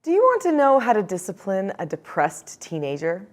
Do you want to know how to discipline a depressed teenager?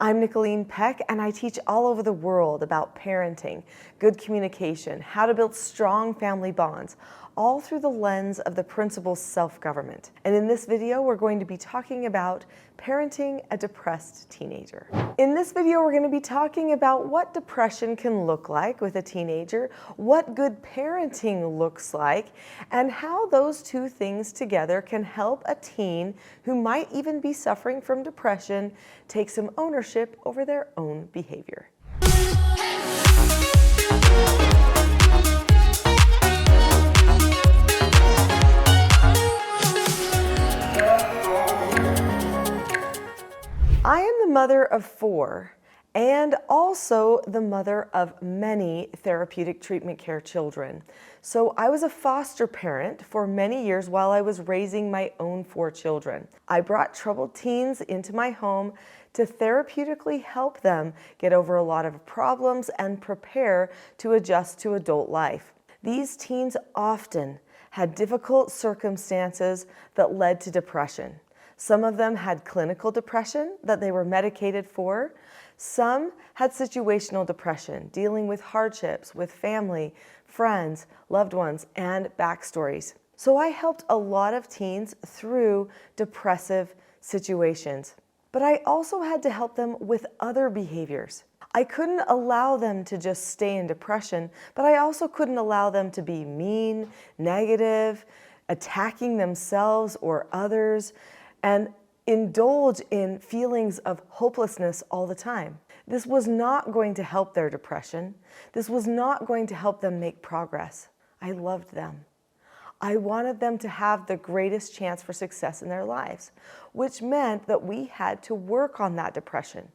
I'm Nicholeen Peck, and I teach all over the world about parenting, good communication, how to build strong family bonds, all through the lens of the principles self-government. And in this video, we're going to be talking about parenting a depressed teenager. In this video, we're going to be talking about what depression can look like with a teenager, what good parenting looks like, and how those two things together can help a teen who might even be suffering from depression take some ownership over their own behavior. I am the mother of 4 and also the mother of many therapeutic treatment care children. So I was a foster parent for many years while I was raising my own 4 children. I brought troubled teens into my home to therapeutically help them get over a lot of problems and prepare to adjust to adult life. These teens often had difficult circumstances that led to depression. Some of them had clinical depression that they were medicated for. Some had situational depression, dealing with hardships with family, friends, loved ones, and backstories. So I helped a lot of teens through depressive situations. But I also had to help them with other behaviors. I couldn't allow them to just stay in depression, but I also couldn't allow them to be mean, negative, attacking themselves or others, and indulge in feelings of hopelessness all the time. This was not going to help their depression. This was not going to help them make progress. I loved them. I wanted them to have the greatest chance for success in their lives, which meant that we had to work on that depression.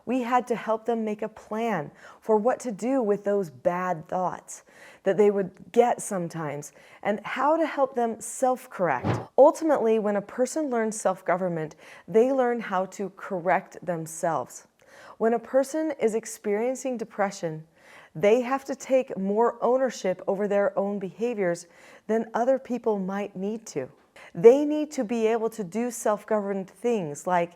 We had to help them make a plan for what to do with those bad thoughts that they would get sometimes, and how to help them self-correct. Ultimately, when a person learns self-government, they learn how to correct themselves. When a person is experiencing depression, they have to take more ownership over their own behaviors than other people might need to. They need to be able to do self-governed things like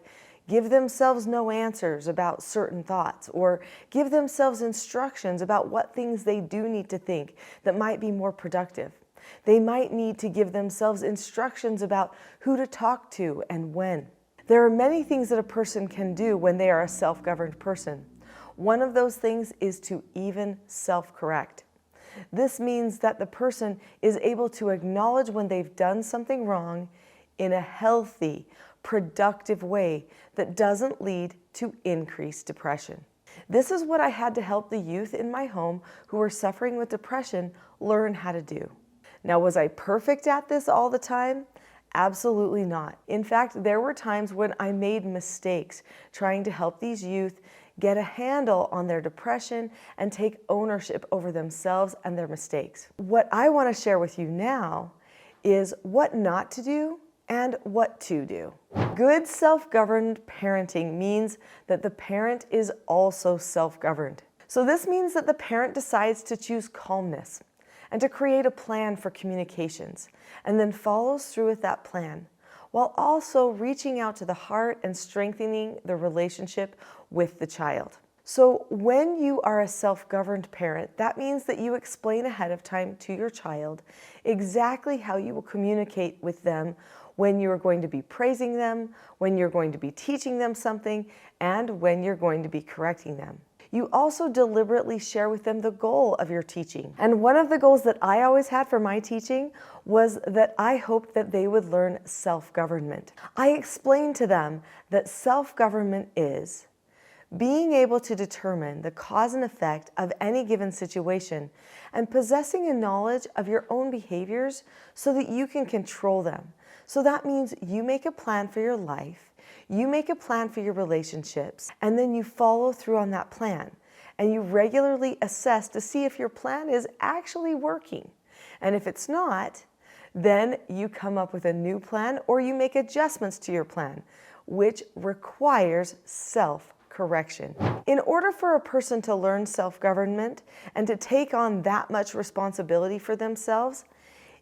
give themselves no answers about certain thoughts, or give themselves instructions about what things they do need to think that might be more productive. They might need to give themselves instructions about who to talk to and when. There are many things that a person can do when they are a self-governed person. One of those things is to even self-correct. This means that the person is able to acknowledge when they've done something wrong in a healthy, productive way that doesn't lead to increased depression. This is what I had to help the youth in my home who were suffering with depression learn how to do. Now, was I perfect at this all the time? Absolutely not. In fact, there were times when I made mistakes trying to help these youth get a handle on their depression and take ownership over themselves and their mistakes. What I want to share with you now is what not to do and what to do. Good self-governed parenting means that the parent is also self-governed. So this means that the parent decides to choose calmness and to create a plan for communications, and then follows through with that plan, while also reaching out to the heart and strengthening the relationship with the child. So when you are a self-governed parent, that means that you explain ahead of time to your child exactly how you will communicate with them when you're going to be praising them, when you're going to be teaching them something, and when you're going to be correcting them. You also deliberately share with them the goal of your teaching. And one of the goals that I always had for my teaching was that I hoped that they would learn self-government. I explained to them that self-government is being able to determine the cause and effect of any given situation and possessing a knowledge of your own behaviors so that you can control them. So that means you make a plan for your life, you make a plan for your relationships, and then you follow through on that plan. And you regularly assess to see if your plan is actually working. And if it's not, then you come up with a new plan or you make adjustments to your plan, which requires self-correction. In order for a person to learn self-government and to take on that much responsibility for themselves,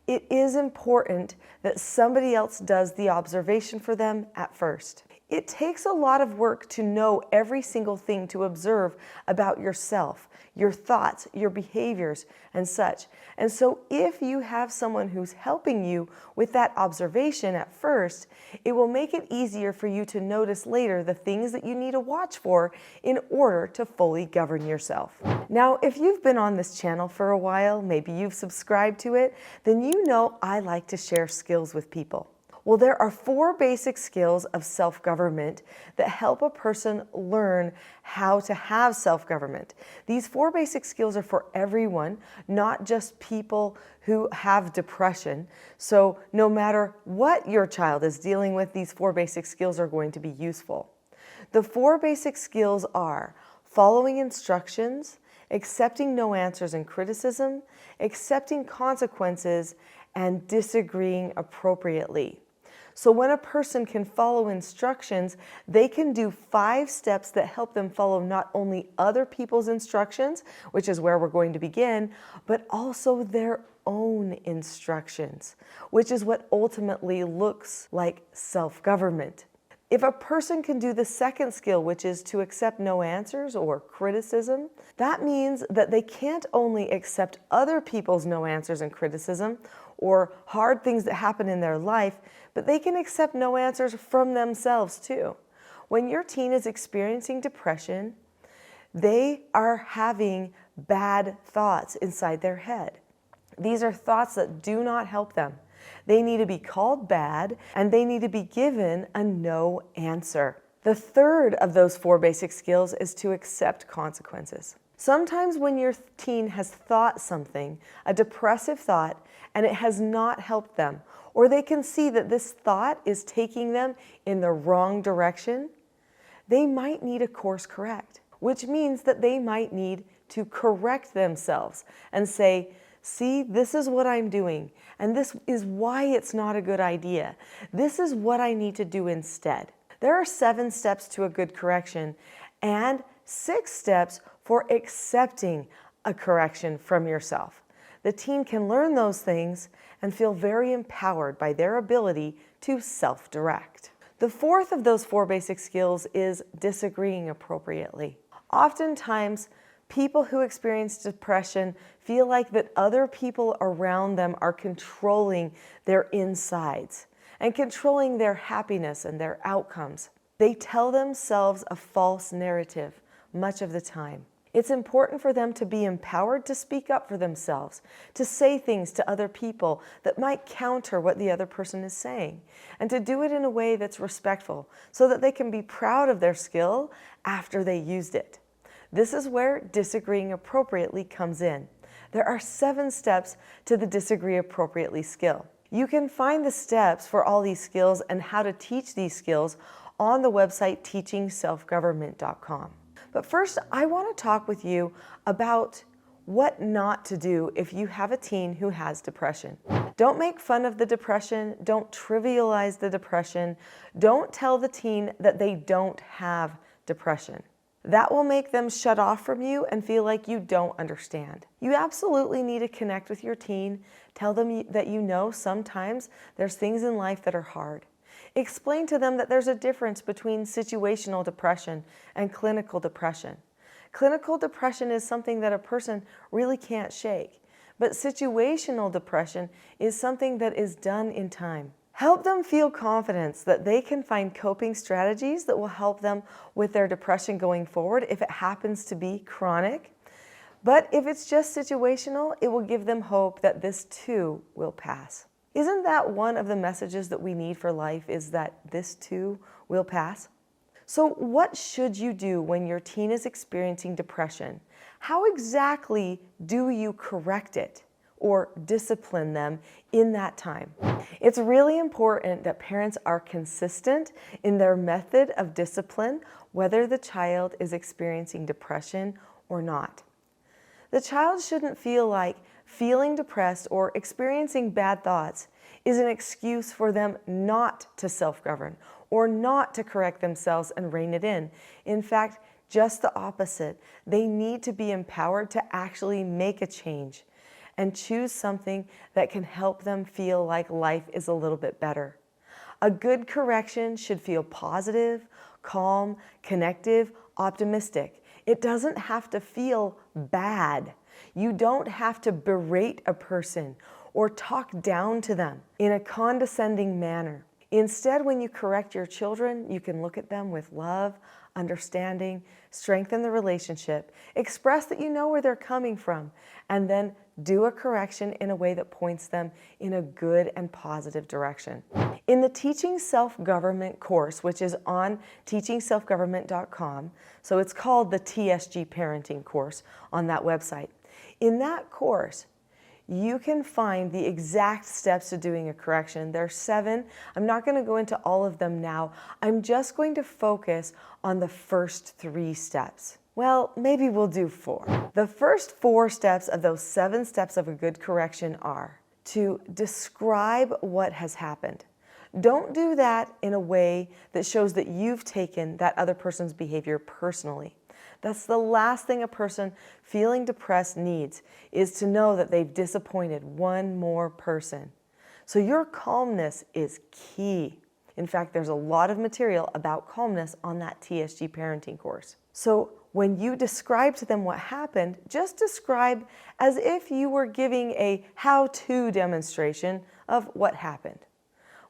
it is important that somebody else does the observation for them at first. It takes a lot of work to know every single thing to observe about yourself, your thoughts, your behaviors, and such. And so if you have someone who's helping you with that observation at first, it will make it easier for you to notice later the things that you need to watch for in order to fully govern yourself. Now, if you've been on this channel for a while, maybe you've subscribed to it, then you know I like to share skills with people. Well, there are 4 basic skills of self-government that help a person learn how to have self-government. These 4 basic skills are for everyone, not just people who have depression. So no matter what your child is dealing with, these 4 basic skills are going to be useful. The 4 basic skills are following instructions, accepting no answers and criticism, accepting consequences, and disagreeing appropriately. So when a person can follow instructions, they can do 5 steps that help them follow not only other people's instructions, which is where we're going to begin, but also their own instructions, which is what ultimately looks like self-government. If a person can do the second skill, which is to accept no answers or criticism, that means that they can't only accept other people's no answers and criticism or hard things that happen in their life, but they can accept no answers from themselves too. When your teen is experiencing depression, they are having bad thoughts inside their head. These are thoughts that do not help them. They need to be called bad, and they need to be given a no answer. The third of those 4 basic skills is to accept consequences. Sometimes when your teen has thought something, a depressive thought, and it has not helped them, or they can see that this thought is taking them in the wrong direction, they might need a course correct, which means that they might need to correct themselves and say, see, this is what I'm doing, and this is why it's not a good idea. This is what I need to do instead. There are 7 steps to a good correction and 6 steps for accepting a correction from yourself. The teen can learn those things and feel very empowered by their ability to self-direct. The fourth of those 4 basic skills is disagreeing appropriately. Oftentimes, people who experience depression feel like that other people around them are controlling their insides and controlling their happiness and their outcomes. They tell themselves a false narrative much of the time. It's important for them to be empowered to speak up for themselves, to say things to other people that might counter what the other person is saying, and to do it in a way that's respectful so that they can be proud of their skill after they used it. This is where disagreeing appropriately comes in. There are 7 steps to the disagree appropriately skill. You can find the steps for all these skills and how to teach these skills on the website teachingselfgovernment.com. But first, I want to talk with you about what not to do if you have a teen who has depression. Don't make fun of the depression. Don't trivialize the depression. Don't tell the teen that they don't have depression. That will make them shut off from you and feel like you don't understand. You absolutely need to connect with your teen. Tell them that you know sometimes there's things in life that are hard. Explain to them that there's a difference between situational depression and clinical depression. Clinical depression is something that a person really can't shake, but situational depression is something that is done in time. Help them feel confidence that they can find coping strategies that will help them with their depression going forward if it happens to be chronic. But if it's just situational, it will give them hope that this too will pass. Isn't that one of the messages that we need for life, is that this too will pass? So what should you do when your teen is experiencing depression? How exactly do you correct it or discipline them in that time? It's really important that parents are consistent in their method of discipline, whether the child is experiencing depression or not. The child shouldn't feel like feeling depressed or experiencing bad thoughts is an excuse for them not to self-govern or not to correct themselves and rein it in. In fact, just the opposite. They need to be empowered to actually make a change. and choose something that can help them feel like life is a little bit better. A good correction should feel positive, calm, connective, optimistic. It doesn't have to feel bad. You don't have to berate a person or talk down to them in a condescending manner. Instead, when you correct your children, you can look at them with love, understanding, strengthen the relationship, express that you know where they're coming from, and then do a correction in a way that points them in a good and positive direction. In the Teaching Self-Government course, which is on teachingselfgovernment.com, so it's called the TSG Parenting course on that website. In that course, you can find the exact steps to doing a correction. There are 7. I'm not going to go into all of them now. I'm just going to focus on the first 3 steps. Well, maybe we'll do 4. The first 4 steps of those 7 steps of a good correction are to describe what has happened. Don't do that in a way that shows that you've taken that other person's behavior personally. That's the last thing a person feeling depressed needs, is to know that they've disappointed one more person. So your calmness is key. In fact, there's a lot of material about calmness on that TSG parenting course. So when you describe to them what happened, just describe as if you were giving a how-to demonstration of what happened.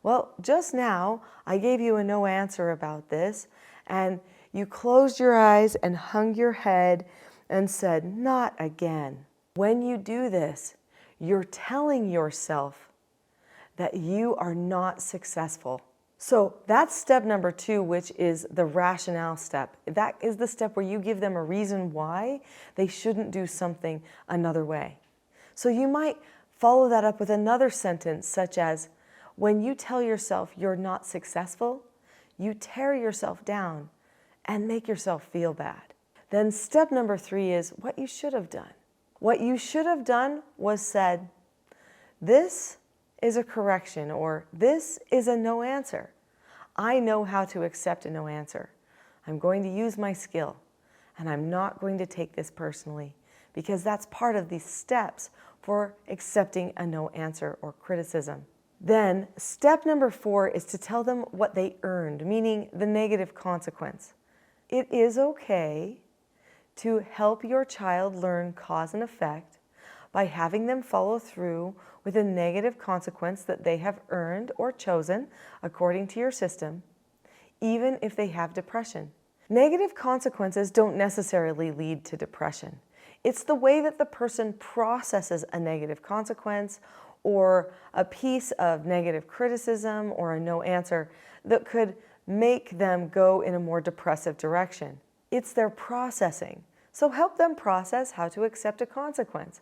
Well, just now I gave you a no answer about this, and you closed your eyes and hung your head and said, "Not again." When you do this, you're telling yourself that you are not successful. So that's step number 2, which is the rationale step. That is the step where you give them a reason why they shouldn't do something another way. So you might follow that up with another sentence, such as, when you tell yourself you're not successful, you tear yourself down and make yourself feel bad. Then step number 3 is what you should have done. What you should have done was said, this is a correction, or this is a no answer. I know how to accept a no answer. I'm going to use my skill, and I'm not going to take this personally, because that's part of the steps for accepting a no answer or criticism. Then step number 4 is to tell them what they earned, meaning the negative consequence. It is okay to help your child learn cause and effect by having them follow through with a negative consequence that they have earned or chosen according to your system, even if they have depression. Negative consequences don't necessarily lead to depression. It's the way that the person processes a negative consequence or a piece of negative criticism or a no answer that could make them go in a more depressive direction. It's their processing. So help them process how to accept a consequence.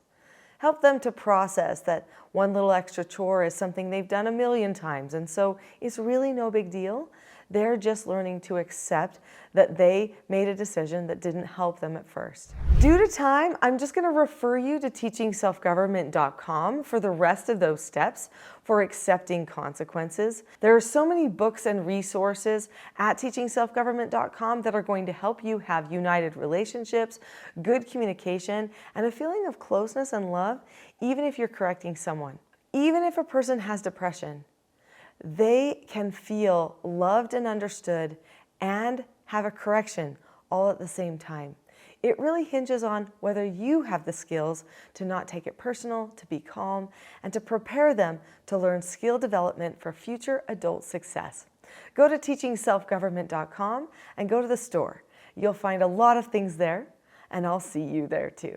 Help them to process that one little extra chore is something they've done a million times, and so it's really no big deal. They're just learning to accept that they made a decision that didn't help them at first. Due to time, I'm just going to refer you to teachingselfgovernment.com for the rest of those steps for accepting consequences. There are so many books and resources at teachingselfgovernment.com that are going to help you have united relationships, good communication, and a feeling of closeness and love, even if you're correcting someone. Even if a person has depression, they can feel loved and understood and have a correction all at the same time. It really hinges on whether you have the skills to not take it personal, to be calm, and to prepare them to learn skill development for future adult success. Go to teachingselfgovernment.com and go to the store. You'll find a lot of things there, and I'll see you there too.